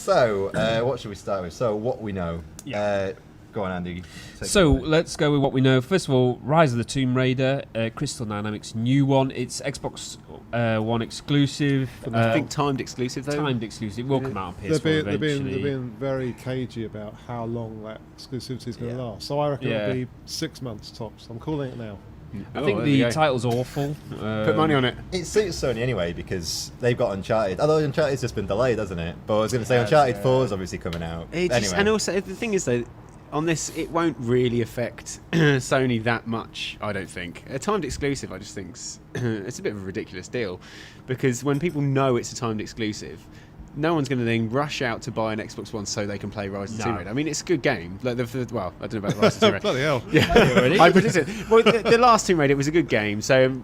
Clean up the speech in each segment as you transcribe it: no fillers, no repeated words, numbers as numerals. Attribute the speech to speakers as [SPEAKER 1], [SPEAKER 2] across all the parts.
[SPEAKER 1] So, what should we start with? So, what we know.
[SPEAKER 2] Yeah.
[SPEAKER 1] Go on, Andy.
[SPEAKER 2] So let's go with what we know. First of all, Rise of the Tomb Raider, Crystal Dynamics' new one. It's Xbox One exclusive.
[SPEAKER 3] I think timed exclusive though.
[SPEAKER 2] Timed exclusive. It will come out on PS4 eventually.
[SPEAKER 4] They're being very cagey about how long that exclusivity is going to last. So I reckon it'll be 6 months tops. I'm calling it now.
[SPEAKER 2] I think the title's awful.
[SPEAKER 3] Put money on it.
[SPEAKER 1] It suits Sony anyway because they've got Uncharted. Although Uncharted's just been delayed, hasn't it? But I was going to say Uncharted 4 is obviously coming out.
[SPEAKER 3] And also, the thing is though, on this, it won't really affect Sony that much, I don't think. A timed exclusive, I just think it's a bit of a ridiculous deal, because when people know it's a timed exclusive, no one's going to then rush out to buy an Xbox One so they can play Rise of the Tomb Raider. I mean, it's a good game. Like well, I don't know about Rise of the Tomb Raider.
[SPEAKER 4] Bloody hell.
[SPEAKER 3] Yeah, I predicted. Well, the last Tomb Raider was a good game, so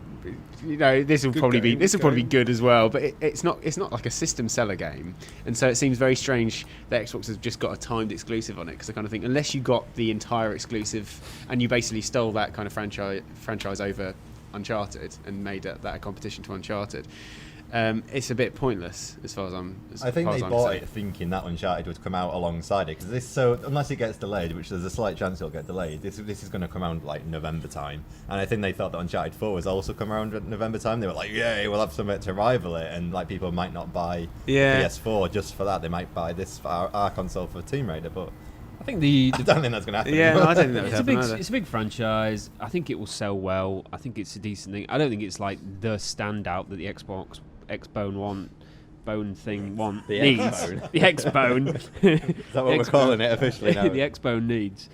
[SPEAKER 3] this will probably be good as well. But it's not like a system seller game, and so it seems very strange that Xbox has just got a timed exclusive on it, because I kind of think unless you got the entire exclusive and you basically stole that kind of franchise over Uncharted and made that a competition to Uncharted. It's a bit pointless as far as I'm.
[SPEAKER 1] I think they bought it thinking that Uncharted would come out alongside it, because unless it gets delayed, which there's a slight chance it'll get delayed, this is going to come out like November time, and I think they thought that Uncharted 4 was also come around at November time. They were like, "Yay, we'll have something to rival it," and like people might not buy PS4 just for that. They might buy this for our console for Tomb Raider, but
[SPEAKER 2] I think
[SPEAKER 1] I don't think that's going to happen.
[SPEAKER 3] Yeah, no, I don't think that would happen either.
[SPEAKER 2] It's a big franchise. I think it will sell well. I think it's a decent thing. I don't think it's like the standout that the Xbox X-Bone needs. The X-Bone.
[SPEAKER 1] Is that what we're calling it officially now?
[SPEAKER 2] The X-Bone needs.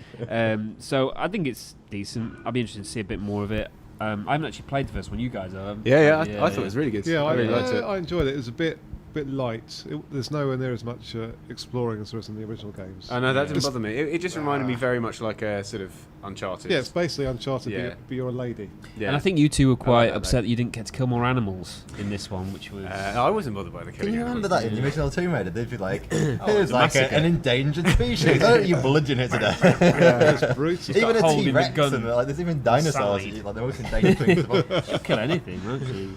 [SPEAKER 2] So I think it's decent. I'll be interested to see a bit more of it. I haven't actually played the first one. You guys have.
[SPEAKER 3] I thought it was really good.
[SPEAKER 4] Yeah,
[SPEAKER 3] I really liked it.
[SPEAKER 4] I enjoyed it. It was a bit light. There's nowhere near as much exploring as there is in the original games.
[SPEAKER 3] I know, that didn't bother me. It just reminded me very much like a sort of Uncharted.
[SPEAKER 4] Yeah, it's basically Uncharted, but you're a lady.
[SPEAKER 2] Yeah. And I think you two were quite upset that you didn't get to kill more animals in this one, which was...
[SPEAKER 3] I wasn't bothered by the killing.
[SPEAKER 1] Can you remember that in the original Tomb Raider? They'd be like, here's like an endangered species. Why don't you bludgeon it to death?
[SPEAKER 4] It's brutal.
[SPEAKER 1] Even a T-Rex, and there's even dinosaurs. Like the most endangered things.
[SPEAKER 2] She'll kill anything, won't she?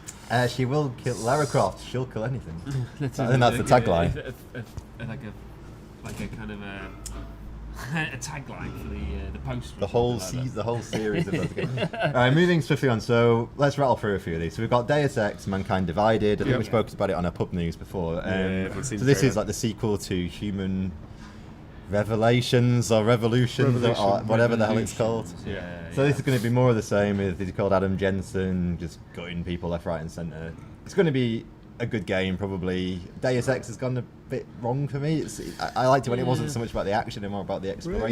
[SPEAKER 1] She will kill Lara Croft. She'll kill anything. I think that's the tagline.
[SPEAKER 2] Like a kind of a tagline for the poster.
[SPEAKER 1] The whole series of those games. Alright, moving swiftly on. So let's rattle through a few of these. So we've got Deus Ex: Mankind Divided. I think we spoke about it on our pub news before. So this is like the sequel to Human Revelations or Revolutions or whatever the hell it's called. So this is going to be more of the same. He's called Adam Jensen, just gutting people left, right, and centre. It's going to be a good game, probably. Deus Ex has gone a bit wrong for me. I liked it when it wasn't so much about the action and more about the exploration.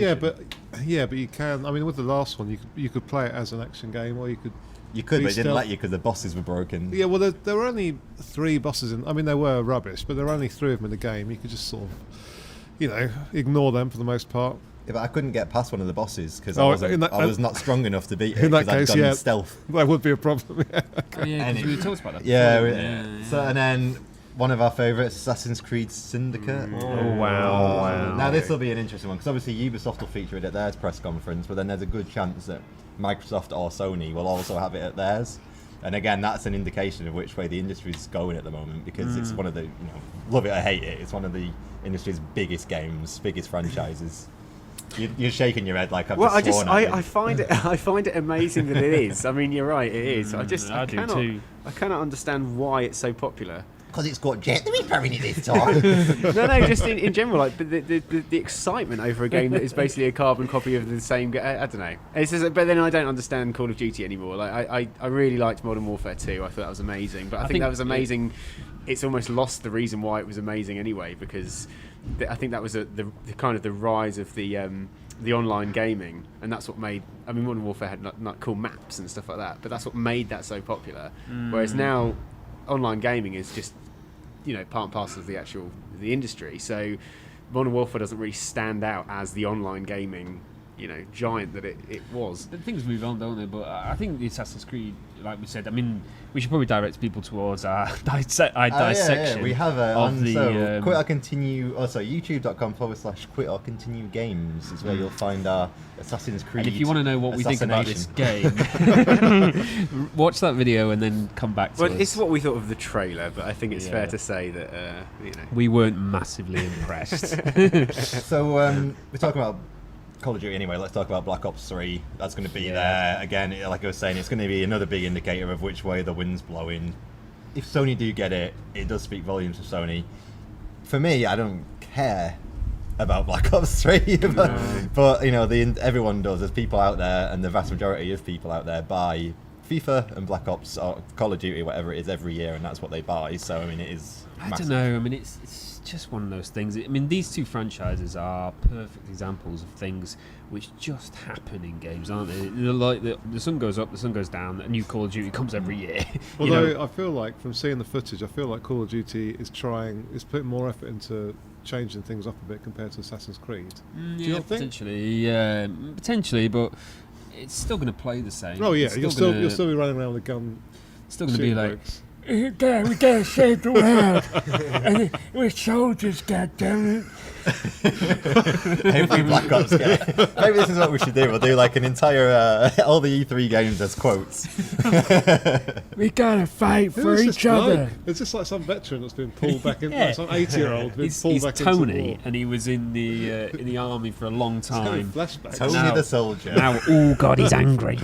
[SPEAKER 4] Yeah, but you can. I mean, with the last one, you could play it as an action game, or you could.
[SPEAKER 1] You could, but it didn't let you because the bosses were broken.
[SPEAKER 4] Yeah, well, there were only 3 bosses in. I mean, they were rubbish, but there were only 3 of them in the game. You could just sort of, ignore them for the most part.
[SPEAKER 1] Yeah, but I couldn't get past one of the bosses because I was not strong enough to beat it.
[SPEAKER 4] In that case,
[SPEAKER 1] I'd done stealth.
[SPEAKER 4] That would be a problem.
[SPEAKER 2] We talked about that.
[SPEAKER 1] Yeah. So and then one of our favourites, Assassin's Creed Syndicate.
[SPEAKER 2] Oh wow!
[SPEAKER 1] Now this will be an interesting one because obviously Ubisoft will feature it at theirs press conference, but then there's a good chance that Microsoft or Sony will also have it at theirs. And again, that's an indication of which way the industry's going at the moment, because it's one of the, love it or hate it, it's one of the industry's biggest games, biggest franchises. You're shaking your head like I've just sworn at you.
[SPEAKER 3] I find it amazing that it is. I mean, you're right, it is. I cannot understand why it's so popular.
[SPEAKER 1] Because it's got Jet the Ripper in it this time.
[SPEAKER 3] No, just in general, like the excitement over a game that is basically a carbon copy of the same game. I don't know. It's just, but then I don't understand Call of Duty anymore. Like I really liked Modern Warfare 2. I thought that was amazing. But I think that was amazing. It's almost lost the reason why it was amazing anyway, because I think that was the kind of the rise of the online gaming, and that's what made. I mean, Modern Warfare had not cool maps and stuff like that, but that's what made that so popular. Whereas now, online gaming is just part and parcel of the industry. So Modern Warfare doesn't really stand out as the online gaming giant that it was.
[SPEAKER 2] But things move on, don't they? But I think the Assassin's Creed, like we said, I mean, we should probably direct people towards our dissection.
[SPEAKER 1] Yeah. We have
[SPEAKER 2] of
[SPEAKER 1] Quit or Continue. Also, YouTube.com/Quit or Continue Games is where you'll find our Assassin's Creed.
[SPEAKER 2] And if you want to know what we think about this game, watch that video and then come back to us.
[SPEAKER 3] Well, it's what we thought of the trailer, but I think it's fair to say that
[SPEAKER 2] we weren't massively impressed.
[SPEAKER 1] So we're talking about Call of Duty anyway. Let's talk about Black Ops 3. That's going to be there again. Like I was saying, it's going to be another big indicator of which way the wind's blowing. If Sony do get it, it does speak volumes of Sony. For me, I don't care about Black Ops 3, but everyone does. There's people out there, and the vast majority of people out there buy FIFA and Black Ops or Call of Duty, whatever it is, every year, and that's what they buy. So I mean, it is massive.
[SPEAKER 2] I don't know. I mean, it's just one of those things. I mean, these two franchises are perfect examples of things which just happen in games, aren't they? They're like the sun goes up, the sun goes down. A new Call of Duty comes every year.
[SPEAKER 4] Although I feel like from seeing the footage, I feel like Call of Duty is putting more effort into changing things up a bit compared to Assassin's Creed. Do you not think?
[SPEAKER 2] Potentially, but it's still going to play the same.
[SPEAKER 4] Oh yeah, you'll still be running around with a gun.
[SPEAKER 2] Still going to be like.
[SPEAKER 4] Books.
[SPEAKER 5] We gotta save the world. And we're soldiers, goddammit.
[SPEAKER 1] Every Black Ops game. Maybe this is what we should do. We'll do like an entire all the E3 games as quotes.
[SPEAKER 5] We gotta fight for each other.
[SPEAKER 4] It's just like some veteran that's been pulled back in, like some 80-year-old been pulled back
[SPEAKER 2] Tony,
[SPEAKER 4] into war.
[SPEAKER 2] and he was in the army for a long time.
[SPEAKER 4] Flashbacks.
[SPEAKER 1] Tony the soldier.
[SPEAKER 2] Now, oh god, he's angry.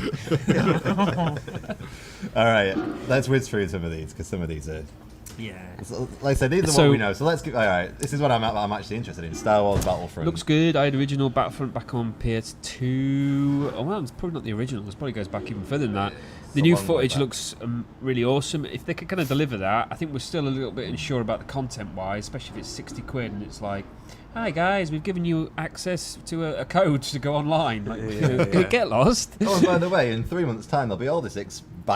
[SPEAKER 1] All right, let's whiz through some of these because some of these are.
[SPEAKER 2] Yeah.
[SPEAKER 1] So, like I said, these are what we know. So let's get. All right, this is what I'm actually interested in. Star Wars Battlefront.
[SPEAKER 2] Looks good. I had original Battlefront back on Pt.2. Oh well, it's probably not the original. It probably goes back even further than that. The new footage looks really awesome. If they could kind of deliver that, I think we're still a little bit unsure about the content-wise, especially if it's 60 quid and it's like, hi guys, we've given you access to a code to go online. Like, get lost.
[SPEAKER 1] Oh, and by the way, in 3 months' time, there'll be all this the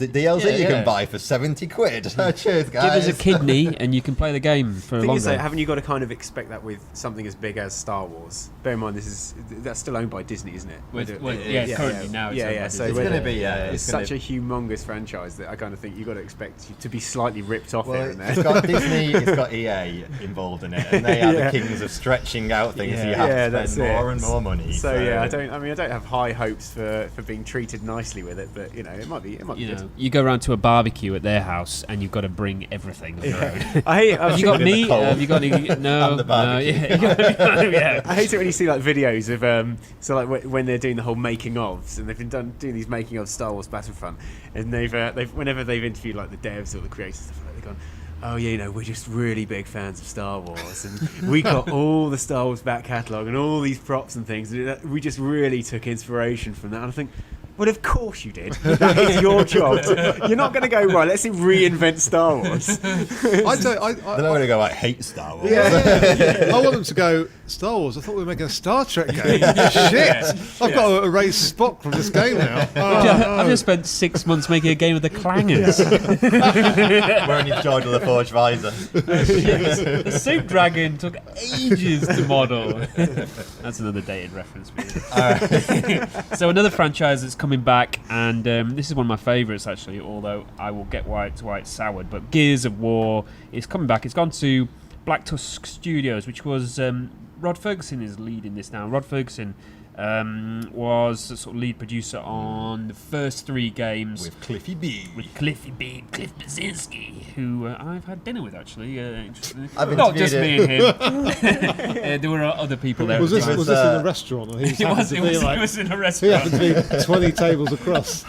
[SPEAKER 1] DLC you can buy for 70 quid. Oh, cheers, guys.
[SPEAKER 2] Give us a kidney and you can play the game for
[SPEAKER 3] longer.
[SPEAKER 2] longer.
[SPEAKER 3] Haven't you got to kind of expect that with something as big as Star Wars? Bear in mind, that's still owned by Disney, isn't it?
[SPEAKER 2] Currently now it's owned by
[SPEAKER 3] so
[SPEAKER 1] it's going to be,
[SPEAKER 3] it's such a humongous franchise that I kind of think you've got to expect to be slightly ripped off here and there.
[SPEAKER 1] It's got Disney, it's got EA involved in it, and they are the kings of stretching out things, so you have to spend more and more money.
[SPEAKER 3] So I don't have high hopes for being treated nicely with it, but it might be good.
[SPEAKER 2] You go around to a barbecue at their house and you've got to bring everything of your own.
[SPEAKER 3] Have
[SPEAKER 2] you got meat? Have you got any? No.
[SPEAKER 1] The barbecue.
[SPEAKER 3] I hate it when you see like videos of when they're doing the whole making ofs, and they've been doing these making of Star Wars Battlefront, and they've whenever they've interviewed like the devs or the creators and stuff like that, they've gone, oh yeah, we're just really big fans of Star Wars, and we got all the Star Wars back catalogue and all these props and things. We just really took inspiration from that. And I think, well, of course you did. That is your job. You're not going to go, right, let's reinvent Star Wars.
[SPEAKER 1] They're not going to go, I hate Star Wars.
[SPEAKER 4] I want them to go, Star Wars, I thought we were making a Star Trek game. Shit! I've got to erase Spock from this game now.
[SPEAKER 2] I've just spent 6 months making a game of the clangers.
[SPEAKER 1] Wearing his George of the Forge visor.
[SPEAKER 2] The Soup Dragon took ages to model. That's another dated reference for you. So another franchise that's coming back, and this is one of my favourites actually, although I will get why it's soured, but Gears of War is coming back. It's gone to Black Tusk Studios, which was Rod Ferguson is leading this now. Rod Ferguson was the sort of lead producer on the first 3 games
[SPEAKER 1] with Cliffy B.
[SPEAKER 2] Cliff Basinski, who I've had dinner with actually.
[SPEAKER 1] Not
[SPEAKER 2] just me and him. There were other people there.
[SPEAKER 4] Was this in a restaurant? Or he
[SPEAKER 2] was in a restaurant.
[SPEAKER 4] He happened to be 20 tables across.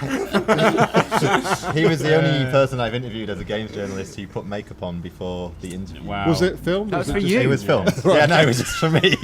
[SPEAKER 1] He was the only person I've interviewed as a games journalist who put makeup on before the interview.
[SPEAKER 2] Wow.
[SPEAKER 4] Was it filmed?
[SPEAKER 3] That was for you.
[SPEAKER 1] It was filmed. Yeah, no, it was just for me.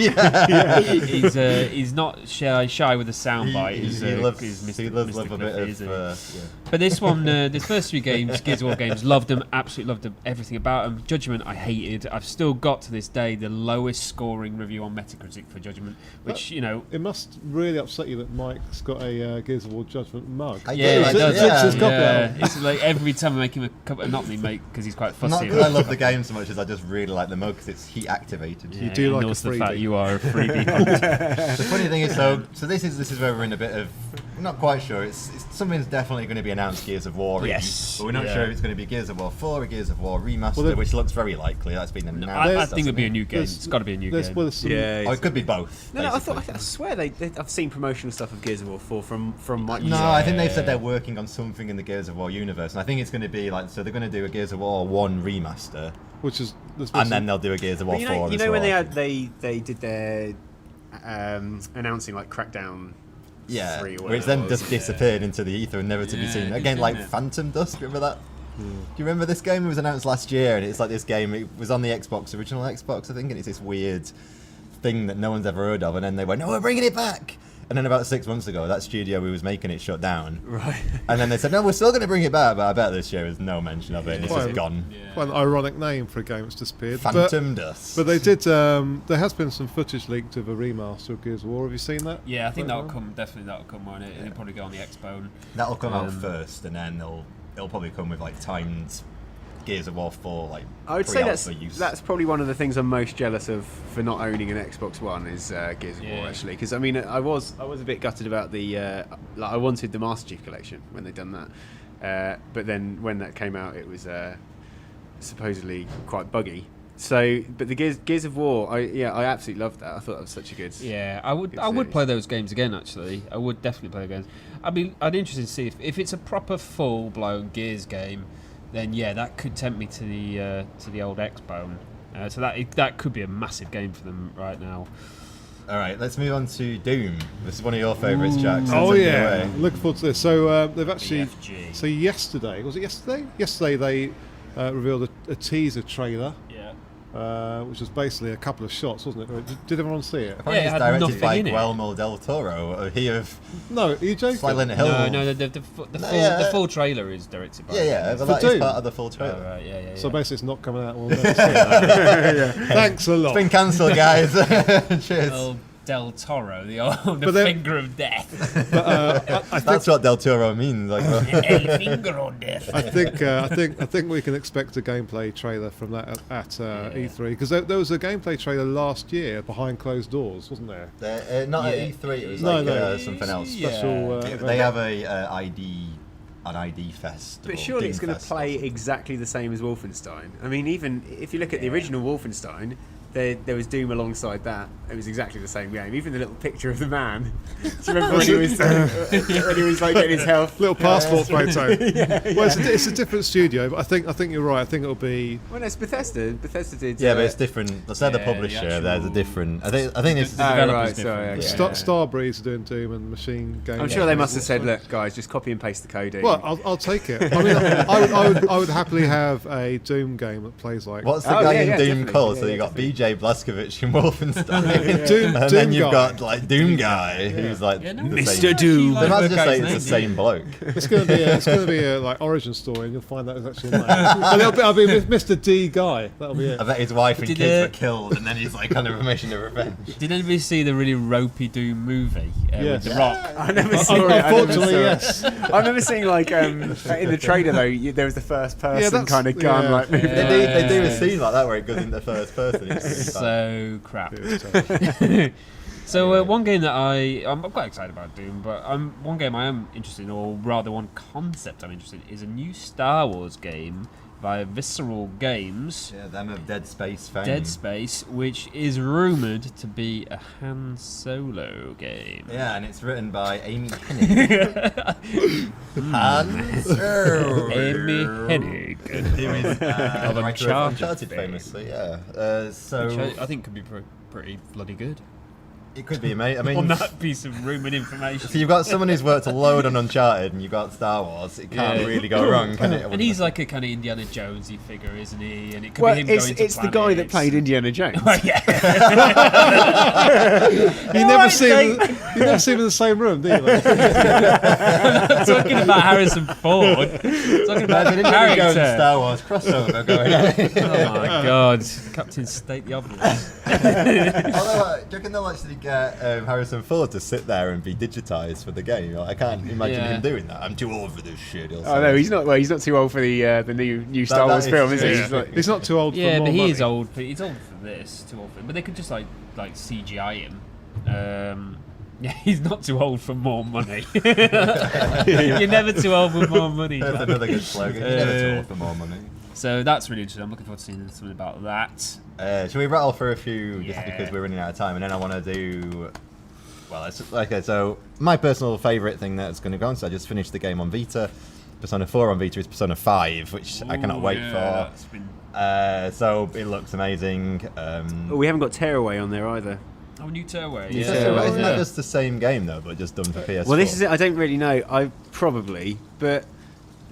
[SPEAKER 2] He's not shy with a soundbite.
[SPEAKER 1] He loves a bit of.
[SPEAKER 2] But this one, this first 3 games, Gears of War games, loved them, absolutely loved them, everything about them. Judgment, I hated. I've still got to this day the lowest scoring review on Metacritic for Judgment, which
[SPEAKER 4] It must really upset you that Mike's got a Gears of War Judgment mug.
[SPEAKER 2] Yeah, it does.
[SPEAKER 4] Yeah.
[SPEAKER 2] It's like every time I make him a cup, not me, mate, because he's quite fussy.
[SPEAKER 1] Not because I love the game so much as I just really like the mug because it's heat activated.
[SPEAKER 2] Yeah,
[SPEAKER 4] you do like
[SPEAKER 2] and
[SPEAKER 4] a
[SPEAKER 2] also the
[SPEAKER 4] freebie.
[SPEAKER 2] fact you are a freebie.
[SPEAKER 1] The funny thing is, So this is where we're in a bit of. We're not quite sure. It's something's definitely going to be announced. Gears of War.
[SPEAKER 2] Yes.
[SPEAKER 1] But we're not sure if it's going to be Gears of War 4 or Gears of War remaster, which looks very likely. That's been announced.
[SPEAKER 2] I think it'll be a new game. It's got to be a new game.
[SPEAKER 1] Or it could be both.
[SPEAKER 3] No, I swear I've seen promotional stuff of Gears of War 4 from Microsoft.
[SPEAKER 1] No, I think they've said they're working on something in the Gears of War universe, and I think it's going to be like they're going to do a Gears of War 1 remaster, and then they'll do a Gears of War 4.
[SPEAKER 3] You know when they did their announcing like Crackdown.
[SPEAKER 1] Yeah,
[SPEAKER 3] 3 or
[SPEAKER 1] which then just disappeared into the ether and never to be seen again, like Phantom Dust. Remember that? Do you remember this game? It was announced last year, and it's like this game. It was on the original Xbox, I think, and it's this weird thing that no one's ever heard of. And then they went, "No, we're bringing it back." And then about 6 months ago, that studio who was making it shut down.
[SPEAKER 3] Right.
[SPEAKER 1] And then they said, "No, we're still going to bring it back." But I bet this year there's no mention of it, and it's just gone.
[SPEAKER 4] Quite an ironic name for a game that's disappeared.
[SPEAKER 1] Phantom Dust.
[SPEAKER 4] But they did. There has been some footage leaked of a remaster of Gears of War. Have you seen that?
[SPEAKER 2] Yeah, I think that'll come. Definitely that'll come on it. It'll probably go on the Expo.
[SPEAKER 1] That'll come out first, and then it'll probably come with like timed Gears of War 4. Like
[SPEAKER 3] I would say
[SPEAKER 1] use.
[SPEAKER 3] that's probably one of the things I'm most jealous of for not owning an Xbox One is Gears of War actually, because I mean I was a bit gutted about the I wanted the Master Chief Collection when they'd done that, but then when that came out it was supposedly quite buggy. So, but the Gears of War, I absolutely loved that. I thought that was such a good.
[SPEAKER 2] Yeah, I would play those games again. Actually, I would definitely play the games. I mean, I'd be interested to see if it's a proper full blown Gears game. Then that could tempt me to the old Xbone. So that could be a massive game for them right now.
[SPEAKER 1] All right, let's move on to Doom. This is one of your favourites, Jack.
[SPEAKER 4] Oh yeah, looking forward to this. So they've actually.
[SPEAKER 2] BFG.
[SPEAKER 4] So yesterday, was it yesterday? Yesterday they revealed a teaser trailer. Which was basically a couple of shots, wasn't it? Did everyone see it?
[SPEAKER 1] Apparently it's directed by Guillermo del Toro. He of
[SPEAKER 4] No, are you joking?
[SPEAKER 1] Silent Hill.
[SPEAKER 2] No, the full trailer is directed by
[SPEAKER 1] but that is part of the full trailer.
[SPEAKER 2] Oh, right,
[SPEAKER 4] So basically it's not coming out. We'll never see it. Thanks a lot.
[SPEAKER 1] It's been cancelled, guys. Cheers.
[SPEAKER 2] Oh, Del Toro, the finger of death.
[SPEAKER 1] I that's what Del Toro means. Like,
[SPEAKER 2] El finger of death.
[SPEAKER 4] I think we can expect a gameplay trailer from that at E3, because there was a gameplay trailer last year behind closed doors, wasn't there?
[SPEAKER 1] Not at E3. It was something else.
[SPEAKER 4] Special.
[SPEAKER 1] They have an ID festival.
[SPEAKER 3] But surely it's going to
[SPEAKER 1] Fest
[SPEAKER 3] play exactly the same as Wolfenstein. I mean, even if you look at the original Wolfenstein. There was Doom alongside that. It was exactly the same game. Even the little picture of the man. Do you remember when he was like getting his health?
[SPEAKER 4] Little passport photo. Well, it's a different studio, but I think you're right. I think it'll be.
[SPEAKER 3] Well, no, it's Bethesda. Bethesda did.
[SPEAKER 1] Yeah, but it's different. They're the publisher. There's a different. I think this is the
[SPEAKER 3] developers.
[SPEAKER 1] different.
[SPEAKER 4] Starbreeze are doing Doom and Machine Games.
[SPEAKER 3] I'm sure they must have said, "Look, guys, just copy and paste the coding."
[SPEAKER 4] Well, I'll take it. I mean, I would happily have a Doom game that plays like.
[SPEAKER 1] What's the guy in Doom called? So you got BJ Blazkowicz in Wolfenstein,
[SPEAKER 4] Doom,
[SPEAKER 1] and
[SPEAKER 4] Doom
[SPEAKER 1] then you've
[SPEAKER 4] guy.
[SPEAKER 1] got like Doom guy who's like
[SPEAKER 2] Mr. Doom.
[SPEAKER 1] They might just say it's the same bloke.
[SPEAKER 4] It's going to be a like origin story, and you'll find that is actually a name. And I'll be Mr. D guy. That'll be it.
[SPEAKER 1] I bet his wife and kids were killed, and then he's like on a mission of revenge.
[SPEAKER 2] Did anybody see the really ropey Doom movie with The Rock?
[SPEAKER 3] I never saw it.
[SPEAKER 4] Unfortunately, yes.
[SPEAKER 3] I remember seeing like in the trailer though, there was the first person kind of gun like movie.
[SPEAKER 1] They do a scene like that where it goes into first person. It's
[SPEAKER 2] so crap. So one game that I'm quite excited about Doom, but one game I am interested in, or rather one concept I'm interested in, is a new Star Wars game via Visceral Games.
[SPEAKER 1] Yeah, them of Dead Space fame.
[SPEAKER 2] Dead Space, which is rumoured to be a Han Solo game.
[SPEAKER 1] Yeah, and it's written by Amy Hennig. Han Solo.
[SPEAKER 2] Amy Hennig.
[SPEAKER 1] Who is
[SPEAKER 2] Of
[SPEAKER 1] Uncharted famously, yeah.
[SPEAKER 2] Which I think could be pretty bloody good.
[SPEAKER 1] It could be, mate. I mean,
[SPEAKER 2] On that piece of rumoured information.
[SPEAKER 1] so you've got someone who's worked a load on Uncharted, and you've got Star Wars. It can't really go wrong, can it?
[SPEAKER 2] And he's like a kind of Indiana Jonesy figure, isn't he? And it could be him
[SPEAKER 3] it's
[SPEAKER 2] going to
[SPEAKER 3] it's the guy that played Indiana Jones.
[SPEAKER 2] Well, yeah.
[SPEAKER 4] You never see him in the same room, do you?
[SPEAKER 2] I'm not talking about Harrison Ford. I'm talking about the
[SPEAKER 1] Indiana Jones
[SPEAKER 2] character.
[SPEAKER 1] Star Wars crossover going on.
[SPEAKER 2] Oh my god, Captain State the Obvious.
[SPEAKER 1] Although, do you reckon they'll actually get Harrison Ford to sit there and be digitised for the game? Like, I can't imagine him doing that. I'm too old for this shit.
[SPEAKER 3] Oh no, he's not. Well, he's not too old for the new Star Wars film, is he?
[SPEAKER 1] Yeah.
[SPEAKER 4] He's not too old for
[SPEAKER 2] Yeah,
[SPEAKER 4] more
[SPEAKER 2] but he
[SPEAKER 4] money.
[SPEAKER 2] is old. He's old for this. Too old for it. But they could just like CGI him. Yeah, he's not too old for more money. You're never too old for more money.
[SPEAKER 1] That's another good slogan. You're never too old for more money.
[SPEAKER 2] So that's really interesting. I'm looking forward to seeing something about that.
[SPEAKER 1] Should we rattle through a few just because we're running out of time, and then I want to do. Well, okay. So my personal favourite thing that's going to go on. So I just finished the game on Vita. Persona 4 on Vita is Persona 5, which I cannot wait for. So it looks amazing.
[SPEAKER 3] We haven't got Tearaway on there either.
[SPEAKER 2] Oh, new Tearaway.
[SPEAKER 1] Isn't that just the same game though, but just done for PS4?
[SPEAKER 3] Well, this is it. I don't really know. But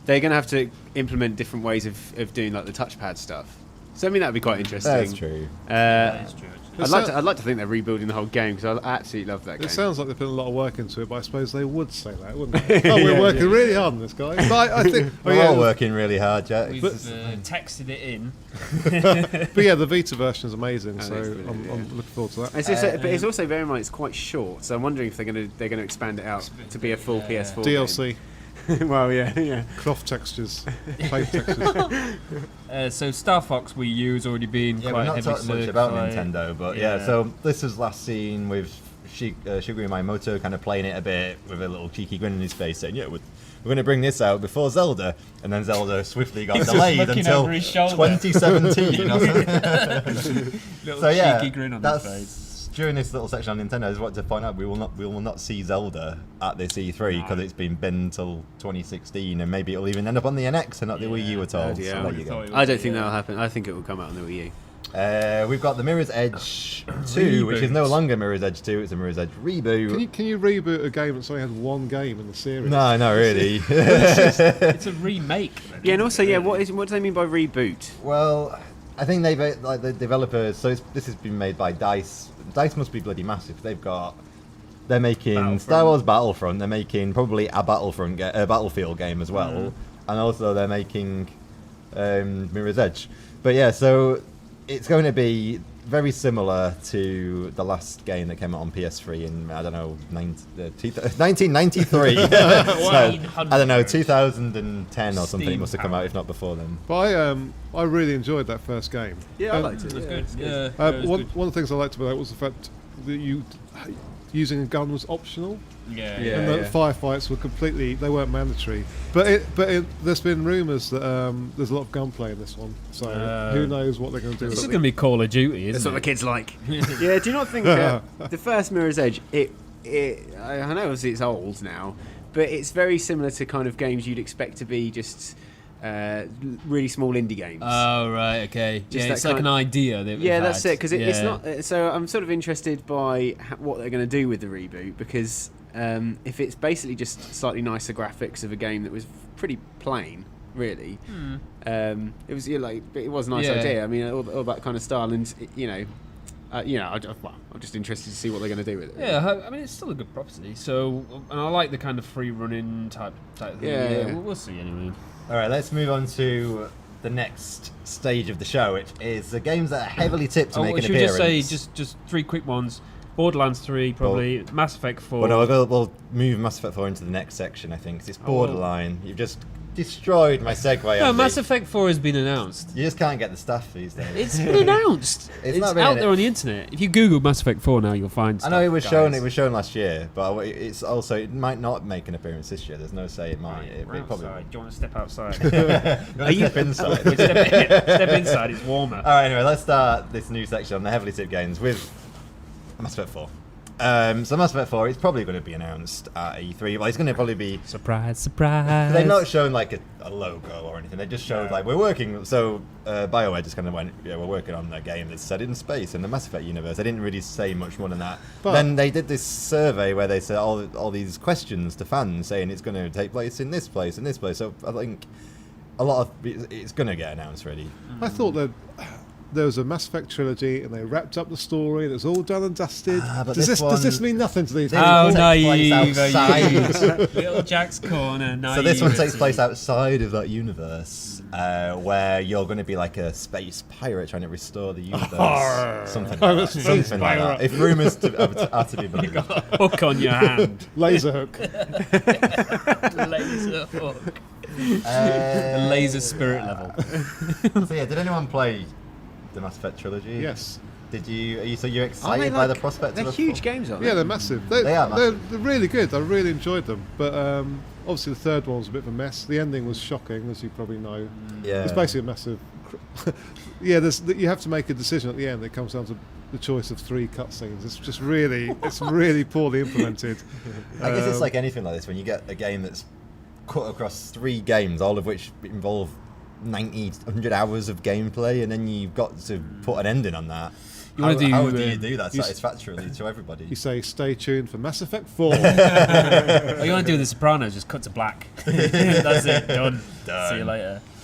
[SPEAKER 3] they're going to have to implement different ways of doing like the touchpad stuff. So I mean that'd be quite interesting.
[SPEAKER 1] That's true.
[SPEAKER 2] That is true.
[SPEAKER 3] I'd like to think they're rebuilding the whole game because I absolutely love that game.
[SPEAKER 4] It sounds like they put a lot of work into it, but I suppose they would say that, wouldn't they? Oh, we're working really hard on this, guys. But I think
[SPEAKER 1] we're all working really hard, Jack.
[SPEAKER 2] We've texted it in.
[SPEAKER 4] But yeah, the Vita version is amazing, so I'm looking forward to that.
[SPEAKER 3] But it's also very much quite short, so I'm wondering if they're going to expand it out to be a full PS4
[SPEAKER 4] DLC.
[SPEAKER 3] game. Well, yeah.
[SPEAKER 4] Cloth textures, paper textures.
[SPEAKER 2] So Star Fox Wii U has already been quite
[SPEAKER 1] we're not
[SPEAKER 2] heavy
[SPEAKER 1] talking much about
[SPEAKER 2] certified.
[SPEAKER 1] Nintendo, but so this was last seen with Shigeru Miyamoto kind of playing it a bit with a little cheeky grin on his face, saying, "Yeah, we're going to bring this out before Zelda," and then Zelda swiftly got delayed until 2017.
[SPEAKER 2] Little cheeky grin on his face.
[SPEAKER 1] During this little section on Nintendo, I just want to point out we will not see Zelda at this E3 because it's been binned till 2016, and maybe it'll even end up on the NX and not the Wii U at all. So there you go.
[SPEAKER 3] I don't think that'll happen. I think it will come out on the Wii U.
[SPEAKER 1] We've got the Mirror's Edge 2, which is no longer Mirror's Edge 2, it's a Mirror's Edge reboot.
[SPEAKER 4] Can you reboot a game that's only had one game in the series?
[SPEAKER 1] No, not really.
[SPEAKER 2] It's a remake.
[SPEAKER 3] Yeah, and also, what do they mean by reboot?
[SPEAKER 1] Well, I think they've like the developers. So this has been made by Dice. Dice must be bloody massive. They're making Star Wars Battlefront. They're making probably a Battlefield game as well, and also they're making Mirror's Edge. But yeah, so it's going to be very similar to the last game that came out on PS3 in, I don't know, 1993. I don't know, 2010 or something. It must have come out, if not before then.
[SPEAKER 4] But I really enjoyed that first game.
[SPEAKER 3] Yeah, I liked it.
[SPEAKER 2] It was good.
[SPEAKER 4] One of the things I liked about it was the fact that using a gun was optional. And the firefights were they weren't mandatory. But there's been rumours that there's a lot of gunplay in this one. So who knows what they're going to do.
[SPEAKER 2] This is going to be Call of Duty, isn't
[SPEAKER 3] That's
[SPEAKER 2] it?
[SPEAKER 3] what the kids like. Yeah, do you not think the first Mirror's Edge, I know obviously it's old now, but it's very similar to kind of games you'd expect to be just really small indie games.
[SPEAKER 2] Oh, right, okay.
[SPEAKER 3] Just
[SPEAKER 2] it's like an idea that
[SPEAKER 3] that's it, because it's not. So I'm sort of interested by what they're going to do with the reboot, because if it's basically just slightly nicer graphics of a game that was pretty plain, really, it was it was a nice idea. I mean, all that kind of style, and I'm just interested to see what they're going to do with it.
[SPEAKER 2] Yeah, I mean, it's still a good property. So, and I like the kind of free running type thing. Yeah. We'll see anyway.
[SPEAKER 1] All right, let's move on to the next stage of the show, which is the games that are heavily tipped to make an appearance.
[SPEAKER 2] Should we just say just three quick ones? Borderlands 3, probably. Mass Effect 4.
[SPEAKER 1] Well, no, we'll move Mass Effect 4 into the next section, I think, 'cause it's Borderline. You've just destroyed my segue.
[SPEAKER 2] No, Mass Effect 4 has been announced.
[SPEAKER 1] You just can't get the stuff these days.
[SPEAKER 2] It's been announced. It's out there on the internet. If you Google Mass Effect 4 now, you'll find stuff.
[SPEAKER 1] I know it was shown. It was shown last year, but it's also it might not make an appearance this year. There's no say it might. It probably.
[SPEAKER 2] Do you want to step outside?
[SPEAKER 1] Are you step inside?
[SPEAKER 2] Step inside. It's warmer.
[SPEAKER 1] All right. Anyway, let's start this new section on the heavily tipped games with Mass Effect 4. So Mass Effect 4 is probably going to be announced at E3. Well, it's going to probably be
[SPEAKER 2] surprise. They've
[SPEAKER 1] not shown like a logo or anything. They just showed like we're working. So BioWare just kind of went, yeah, we're working on a game that's set in space in the Mass Effect universe. They didn't really say much more than that. But then they did this survey where they said all these questions to fans saying it's going to take place in this place and this place. So I think a lot of it's going to get announced really.
[SPEAKER 4] I thought that there was a Mass Effect trilogy, and they wrapped up the story, and it's all done and dusted. Does this mean nothing to these people?
[SPEAKER 2] Oh, naive! Little Jack's Corner. Naive.
[SPEAKER 1] So this one takes place outside of that universe, where you're going to be like a space pirate trying to restore the universe. Something like that. If rumours are to be believed.
[SPEAKER 2] You got a hook on your hand.
[SPEAKER 4] Laser hook.
[SPEAKER 2] Laser hook. Laser spirit level.
[SPEAKER 1] So yeah, did anyone play the Mass Effect trilogy?
[SPEAKER 4] Yes.
[SPEAKER 1] So you're excited by the prospect?
[SPEAKER 3] They're
[SPEAKER 1] of
[SPEAKER 3] huge games, aren't they?
[SPEAKER 4] Yeah, they're massive.
[SPEAKER 1] They are massive.
[SPEAKER 4] They're really good. I really enjoyed them. But obviously the third one was a bit of a mess. The ending was shocking, as you probably know.
[SPEAKER 1] Yeah.
[SPEAKER 4] It's basically a massive... you have to make a decision at the end. It comes down to the choice of 3 cutscenes. It's just really, it's really poorly implemented.
[SPEAKER 1] I guess it's like anything like this, when you get a game that's cut across 3 games, all of which involve 90, 100 hours of gameplay, and then you've got to put an ending on that. How do you do that satisfactorily to everybody?
[SPEAKER 4] You say, stay tuned for Mass Effect 4.
[SPEAKER 2] What you want to do with The Sopranos, just cut to black. That's it, done. See you later.